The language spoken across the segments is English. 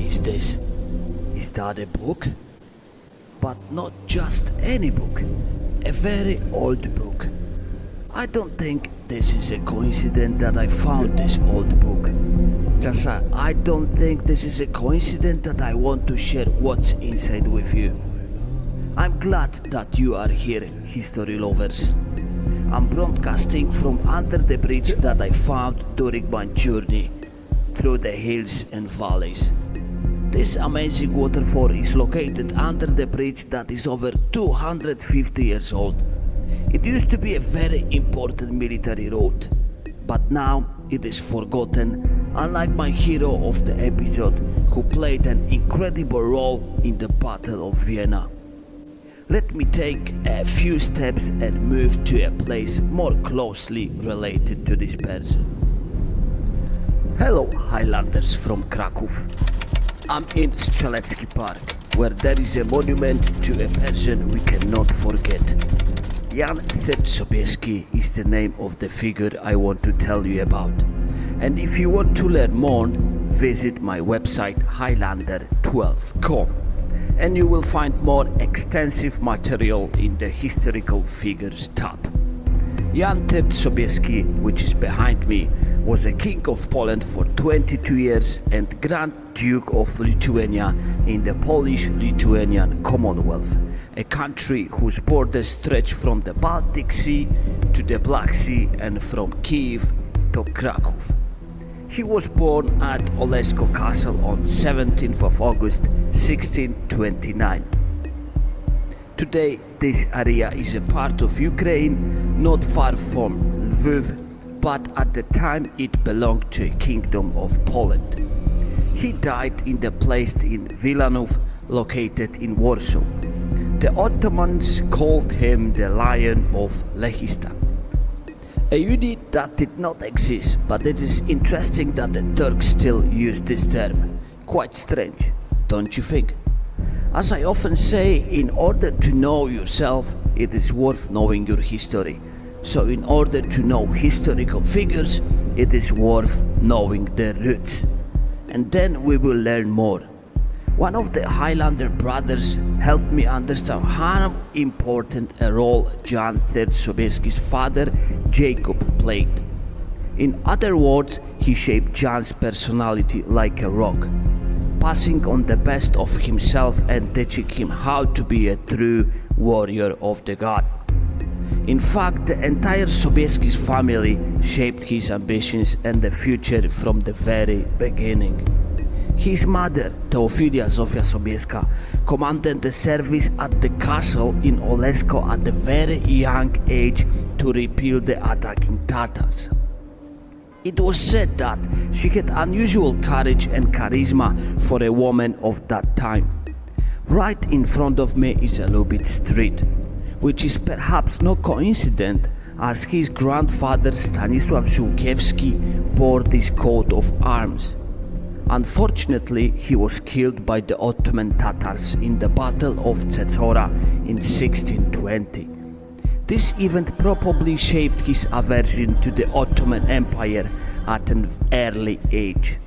is this? Is that a book? But not just any book, a very old book. I don't think this is a coincidence that I found this old book. Just I don't think this is a coincidence that I want to share what's inside with you. I'm glad that you are here, history lovers. I'm broadcasting from under the bridge that I found during my journey through the hills and valleys. This amazing waterfall is located under the bridge that is over 250 years old. It used to be a very important military road, but now it is forgotten, unlike my hero of the episode who played an incredible role in the Battle of Vienna. Let me take a few steps and move to a place more closely related to this person. Hello, Highlanders from Kraków. I'm in Strzelecki Park, where there is a monument to a person we cannot forget. Jan III Sobieski is the name of the figure I want to tell you about. And if you want to learn more, visit my website Highlander12.com. and you will find more extensive material in the Historical Figures tab. Jan III Sobieski, which is behind me, was a king of Poland for 22 years and Grand Duke of Lithuania in the Polish-Lithuanian Commonwealth, a country whose borders stretch from the Baltic Sea to the Black Sea and from Kiev to Kraków. He was born at Olesko Castle on 17th of August 1629. Today this area is a part of Ukraine, not far from Lviv, but at the time it belonged to a kingdom of Poland. He died in the place in Wilanów, located in Warsaw. The Ottomans called him the Lion of Lehistan. A unit that did not exist, but it is interesting that the Turks still use this term. Quite strange, don't you think? As I often say, in order to know yourself, it is worth knowing your history. So in order to know historical figures, it is worth knowing their roots. And then we will learn more. One of the Highlander brothers helped me understand how important a role Jan III Sobieski's father, Jacob, played. In other words, he shaped Jan's personality like a rock, passing on the best of himself and teaching him how to be a true warrior of the god. In fact, the entire Sobieski's family shaped his ambitions and the future from the very beginning. His mother, Teofilia Zofia Sobieska, commanded the service at the castle in Olesko at a very young age to repel the attacking Tatars. It was said that she had unusual courage and charisma for a woman of that time. Right in front of me is a Lubitz Street, which is perhaps no coincidence, as his grandfather Stanisław Żółkiewski bore this coat of arms. Unfortunately, he was killed by the Ottoman Tatars in the Battle of Czechora in 1620. This event probably shaped his aversion to the Ottoman Empire at an early age.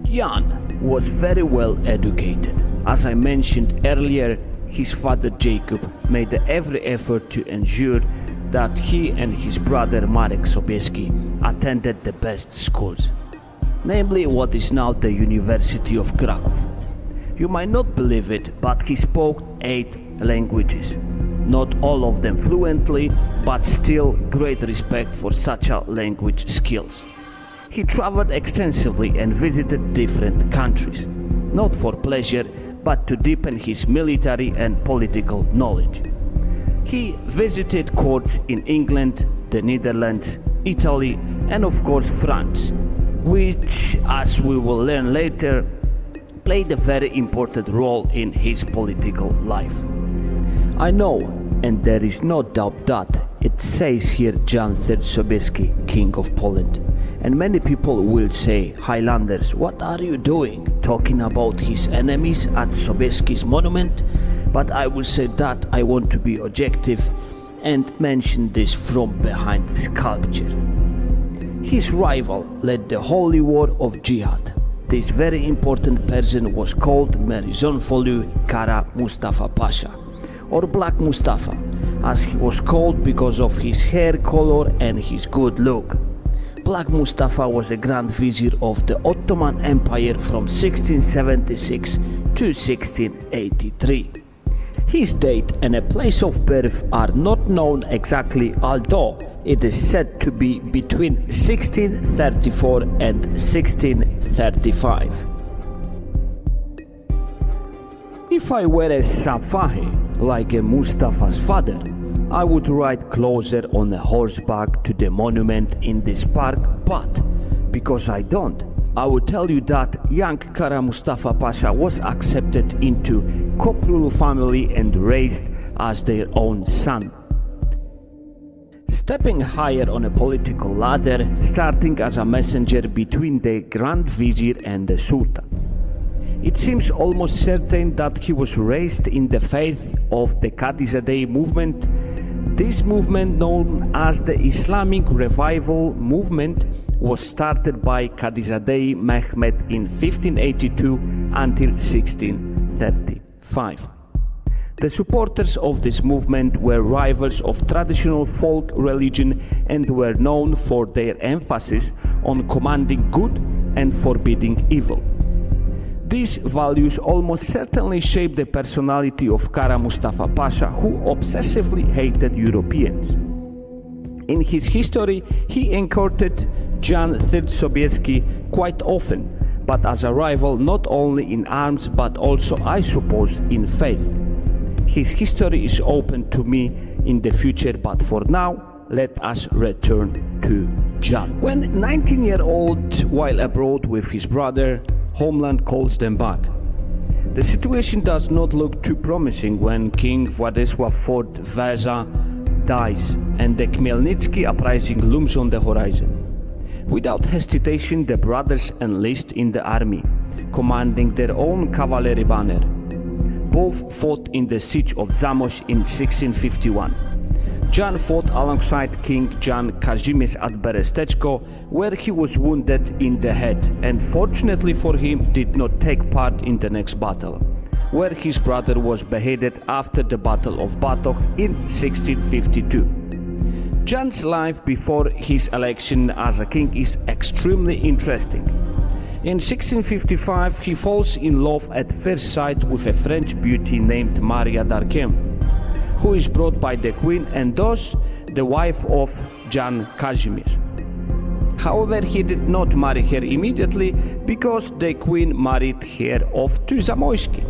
Jan was very well educated. As I mentioned earlier, his father Jacob made every effort to ensure that he and his brother Marek Sobieski attended the best schools, namely what is now the University of Kraków. You might not believe it, but he spoke 8 languages. Not all of them fluently, but still great respect for such a language skills. He traveled extensively and visited different countries, not for pleasure, but to deepen his military and political knowledge. He visited courts in England, the Netherlands, Italy, and of course France, which, as we will learn later, played a very important role in his political life. I know, and there is no doubt that it says here Jan III Sobieski, King of Poland. And many people will say, Highlanders, what are you doing, talking about his enemies at Sobieski's monument? But I will say that I want to be objective and mention this from behind the sculpture. His rival led the Holy War of Jihad, This very important person was called Merizonfolu Kara Mustafa Pasha, or Black Mustafa, as he was called because of his hair color and his good look. Black Mustafa was a Grand Vizier of the Ottoman Empire from 1676 to 1683. His date and a place of birth are not known exactly, although it is said to be between 1634 and 1635. If I were a Safahe, like a Mustafa's father, I would ride closer on a horseback to the monument in this park, but because I don't, I will tell you that young Kara Mustafa Pasha was accepted into Koprulu family and raised as their own son. Stepping higher on a political ladder, starting as a messenger between the Grand Vizier and the Sultan. It seems almost certain that he was raised in the faith of the Kadizadeh movement. This movement, known as the Islamic Revival Movement, was started by Kadizadeh Mehmed in 1582 until 1635. The supporters of this movement were rivals of traditional folk religion and were known for their emphasis on commanding good and forbidding evil. These values almost certainly shaped the personality of Kara Mustafa Pasha, who obsessively hated Europeans. In his history, he encountered Jan III Sobieski quite often, but as a rival not only in arms but also, I suppose, in faith. His history is open to me in the future, but for now, let us return to Jan. When 19-year-old, while abroad with his brother, homeland calls them back. The situation does not look too promising when King Władysław IV Weza dies and the Khmelnytsky uprising looms on the horizon. Without hesitation, the brothers enlist in the army, commanding their own cavalry banner. Both fought in the siege of Zamość in 1651. Jan fought alongside King Jan Kazimierz at Beresteczko, where he was wounded in the head, and fortunately for him did not take part in the next battle, where his brother was beheaded after the Battle of Batoch in 1652. Jan's life before his election as a king is extremely interesting. In 1655 he falls in love at first sight with a French beauty named Maria d'Arquem, who is brought by the queen and thus the wife of Jan Kazimierz. However, he did not marry her immediately because the queen married her off to Zamoyski.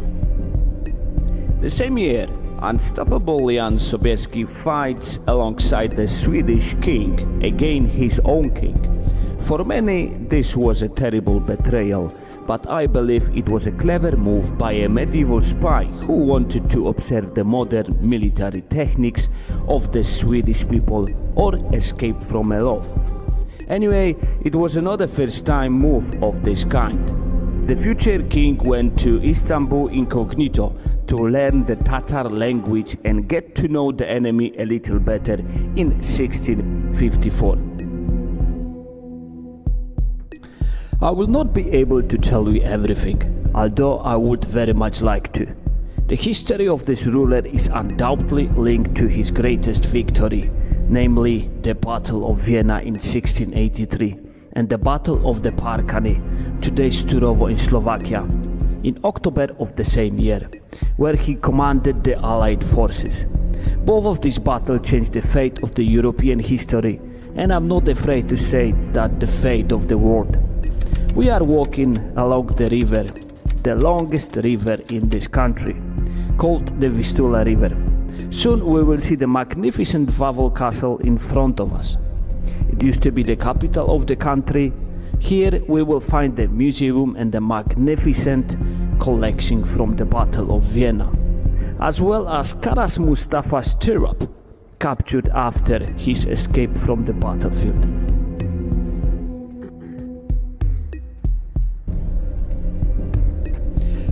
The same year, unstoppable Jan Sobieski fights alongside the Swedish king, again his own king. For many, this was a terrible betrayal, but I believe it was a clever move by a medieval spy who wanted to observe the modern military techniques of the Swedish people or escape from a love. Anyway, it was another first-time move of this kind. The future king went to Istanbul incognito to learn the Tatar language and get to know the enemy a little better in 1654. I will not be able to tell you everything, although I would very much like to. The history of this ruler is undoubtedly linked to his greatest victory, namely the Battle of Vienna in 1683 and the Battle of the Parkany, today's Turowo in Slovakia, in October of the same year, where he commanded the Allied forces. Both of these battles changed the fate of the European history, and I'm not afraid to say that the fate of the world. We are walking along the river, the longest river in this country, called the Vistula River. Soon we will see the magnificent Wawel Castle in front of us. It used to be the capital of the country. Here we will find the museum and the magnificent collection from the Battle of Vienna, as well as Kara Mustafa's stirrup, captured after his escape from the battlefield.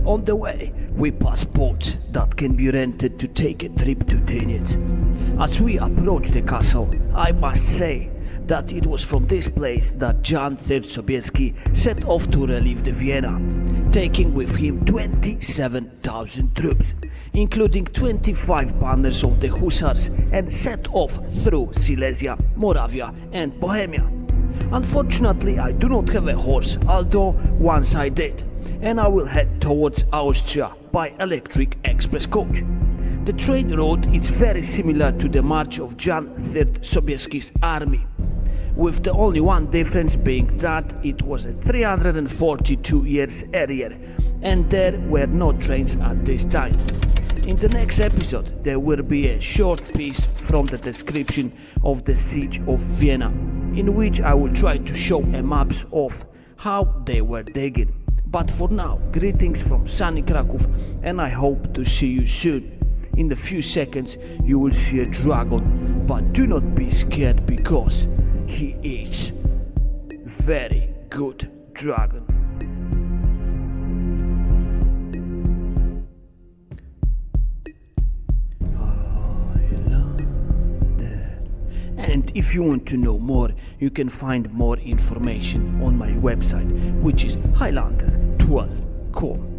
On the way, we pass boats that can be rented to take a trip to Tyniec. As we approach the castle, I must say that it was from this place that Jan III Sobieski set off to relieve the Vienna, taking with him 27,000 troops, including 25 banners of the Hussars, and set off through Silesia, Moravia and Bohemia. Unfortunately, I do not have a horse, although once I did, and I will head towards Austria by electric express coach. The train route is very similar to the march of Jan III Sobieski's army, with the only one difference being that it was 342 years earlier and there were no trains at this time. In the next episode there will be a short piece from the description of the siege of Vienna, in which I will try to show a maps of how they were digging. But for now, greetings from sunny Kraków, and I hope to see you soon. In a few seconds you will see a dragon, but do not be scared because he is very good dragon. Highlander. And if you want to know more, you can find more information on my website, which is Highlander12.com.